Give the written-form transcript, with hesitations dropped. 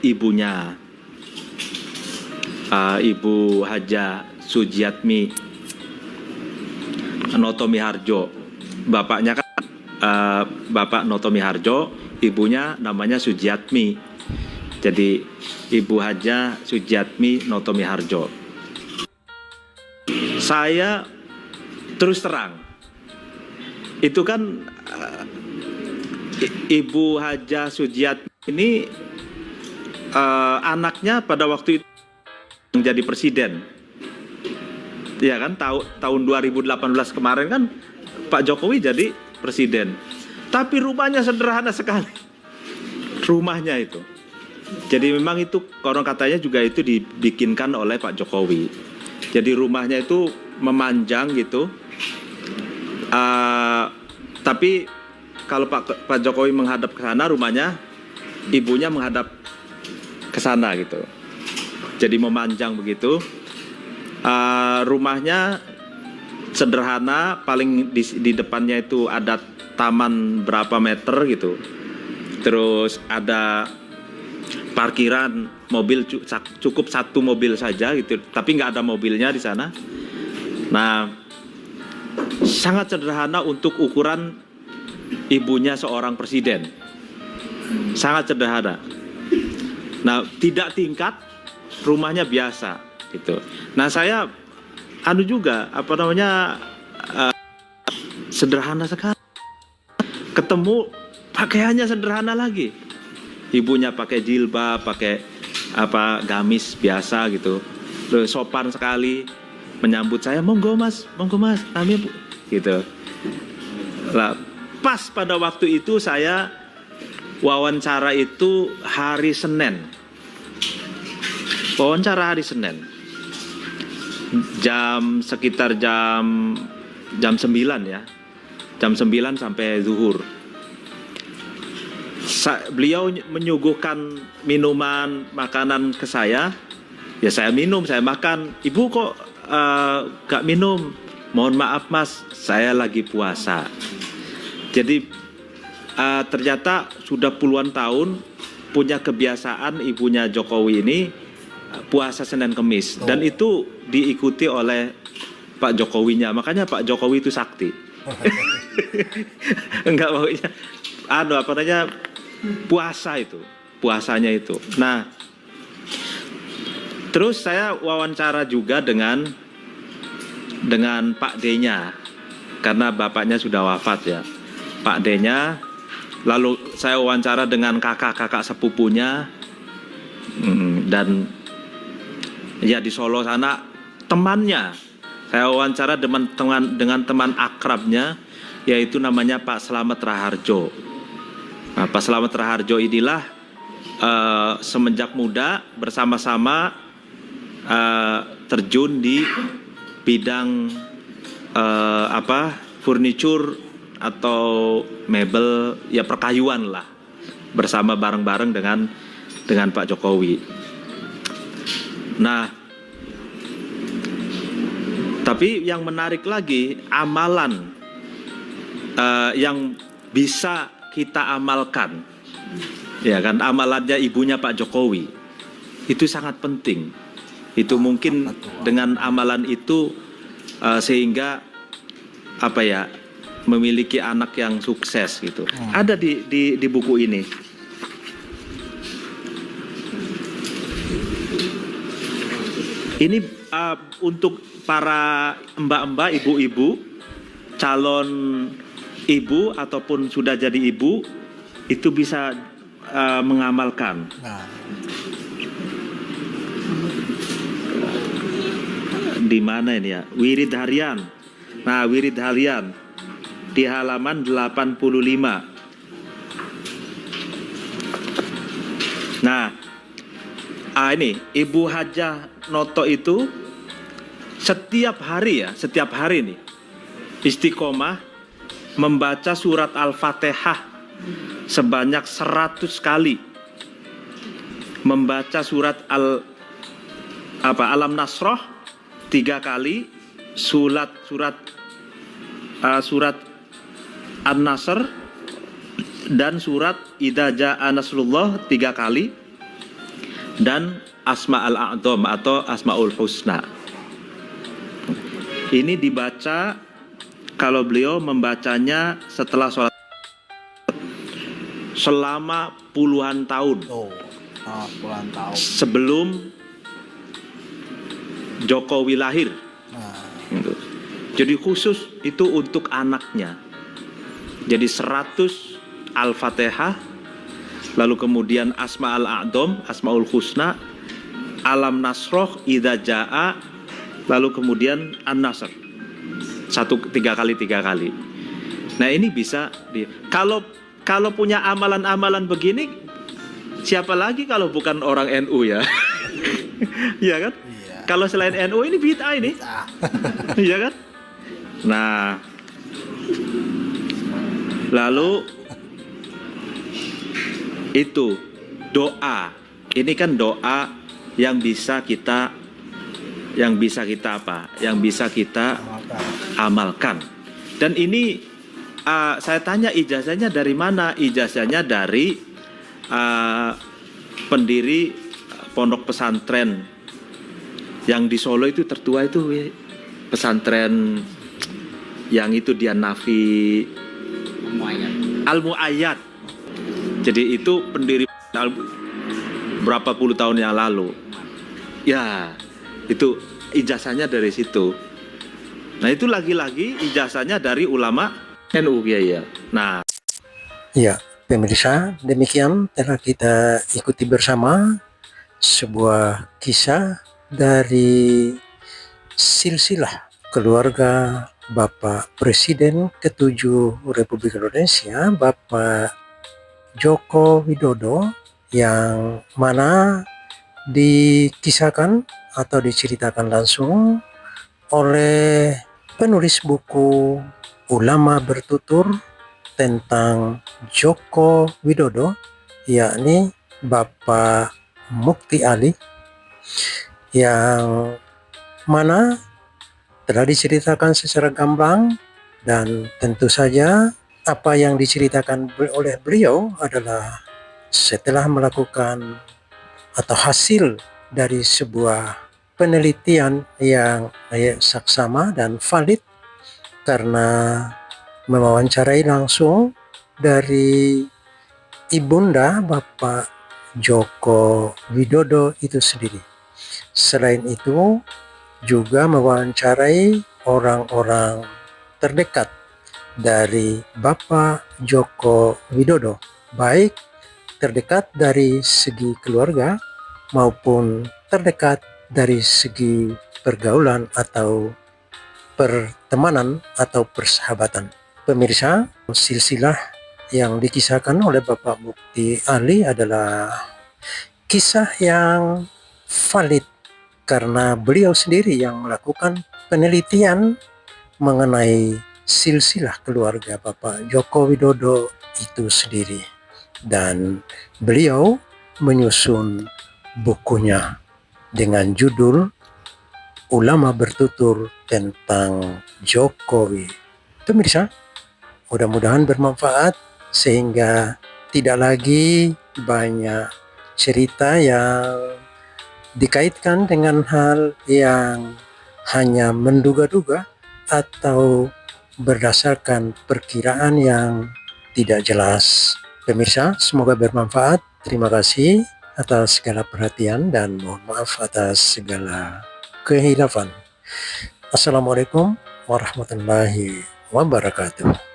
ibunya, Ibu Haja Sujiatmi Noto Miharjo. Bapaknya kan Bapak Noto Miharjo, ibunya namanya Sujiatmi. Jadi Ibu Haja Sujiatmi Noto Miharjo. Saya terus terang, itu kan Ibu Haja Sujiatmi ini anaknya pada waktu itu menjadi presiden. Ya kan, tahun 2018 kemarin kan Pak Jokowi jadi presiden. Tapi rumahnya sederhana sekali. Rumahnya itu. Jadi memang itu konon katanya juga itu dibikinkan oleh Pak Jokowi. Jadi rumahnya itu memanjang gitu. Tapi kalau Pak Jokowi menghadap ke sana, rumahnya ibunya menghadap ke sana gitu. Jadi memanjang begitu. Rumahnya sederhana, paling di depannya itu ada taman berapa meter gitu. Terus ada parkiran mobil, cukup satu mobil saja gitu, tapi nggak ada mobilnya di sana. Nah, sangat sederhana untuk ukuran ibunya seorang presiden. Sangat sederhana. Nah, tidak tingkat, rumahnya biasa gitu. Nah, saya juga sederhana sekali. Ketemu pakaiannya sederhana lagi. Ibunya pakai jilbab, pakai gamis biasa gitu. Terus sopan sekali menyambut saya, monggo mas, kami gitu. Lah, pas pada waktu itu saya wawancara itu hari Senin. Wawancara hari Senin. Sekitar jam 9 ya. Jam 9 sampai zuhur. Beliau menyuguhkan minuman, makanan ke saya. Ya saya minum, saya makan. Ibu kok gak minum? Mohon maaf mas, saya lagi puasa. Jadi ternyata sudah puluhan tahun punya kebiasaan ibunya Jokowi ini puasa Senin Kemis. Dan itu diikuti oleh Pak Jokowinya. Makanya Pak Jokowi itu sakti. Enggak, pokoknya puasanya itu. Nah, terus saya wawancara juga dengan Pak D-nya, karena bapaknya sudah wafat ya, Pak D-nya. Lalu saya wawancara dengan kakak sepupunya, dan ya di Solo sana temannya. Saya wawancara dengan teman akrabnya, yaitu namanya Pak Slamet Raharjo. Nah, Pak Slamet Raharjo inilah semenjak muda bersama-sama terjun di bidang furniture atau mebel, ya perkayuan lah, bersama bareng-bareng dengan Pak Jokowi. Nah, tapi yang menarik lagi, amalan yang bisa kita amalkan, ya kan, amalannya ibunya Pak Jokowi itu sangat penting. Itu mungkin dengan amalan itu sehingga memiliki anak yang sukses gitu. Ada di buku ini. Ini untuk para mbak-mbak, ibu-ibu, calon ibu ataupun sudah jadi ibu, itu bisa mengamalkan. Di mana ini ya? Wirid harian. Nah, wirid harian di halaman 85. Nah, ini Ibu Haja Noto itu setiap hari nih istiqomah membaca surat Al-Fatihah sebanyak 100 kali, membaca surat Alam Nasroh 3 kali, surat An-Nasr dan surat Idza Jaa Nasrullah 3 kali, dan Asma al-A'dham atau Asmaul Husna. Ini dibaca kalau beliau membacanya setelah sholat selama puluhan tahun. Puluhan tahun. Sebelum Jokowi lahir. Jadi khusus itu untuk anaknya. Jadi 100 Al-Fatihah, lalu kemudian Asma al-A'dham, Asmaul Husna, Alam Nasroh, Idza Jaa, lalu kemudian An-Nasr. 3 kali. Nah ini bisa kalau punya amalan-amalan begini, siapa lagi kalau bukan orang NU ya? Iya kan? Iya. Kalau selain NU ini bid'ah ini. Iya kan? Nah, lalu itu doa. Ini kan doa yang bisa kita apa? Yang bisa kita amalkan. Dan ini saya tanya ijazahnya dari mana? Ijazahnya dari pendiri pondok pesantren yang di Solo itu tertua itu, pesantren yang itu dia Nafi Al-Mu'ayyad. Jadi itu pendiri berapa puluh tahun yang lalu. Ya, itu ijazahnya dari situ. Nah, itu lagi-lagi ijazahnya dari ulama NU ya. Nah, ya, pemirsa, demikian telah kita ikuti bersama sebuah kisah dari silsilah keluarga Bapak Presiden ke-7 Republik Indonesia, Bapak Joko Widodo, yang mana dikisahkan atau diceritakan langsung oleh penulis buku Ulama Bertutur tentang Joko Widodo, yakni Bapak Mukti Ali, yang mana telah diceritakan secara gamblang, dan tentu saja apa yang diceritakan oleh beliau adalah setelah melakukan atau hasil dari sebuah penelitian yang saksama dan valid, karena mewawancarai langsung dari ibunda Bapak Joko Widodo itu sendiri. Selain itu juga mewawancarai orang-orang terdekat dari Bapak Joko Widodo, baik terdekat dari segi keluarga maupun terdekat dari segi pergaulan atau pertemanan atau persahabatan. Pemirsa, silsilah yang dikisahkan oleh Bapak Mukti Ali adalah kisah yang valid karena beliau sendiri yang melakukan penelitian mengenai silsilah keluarga Bapak Joko Widodo itu sendiri, dan beliau menyusun bukunya dengan judul Ulama Bertutur tentang Jokowi. Pemirsa, mudah-mudahan bermanfaat sehingga tidak lagi banyak cerita yang dikaitkan dengan hal yang hanya menduga-duga atau berdasarkan perkiraan yang tidak jelas. Pemirsa, semoga bermanfaat. Terima kasih atas segala perhatian dan mohon maaf atas segala kehilafan. Assalamualaikum warahmatullahi wabarakatuh.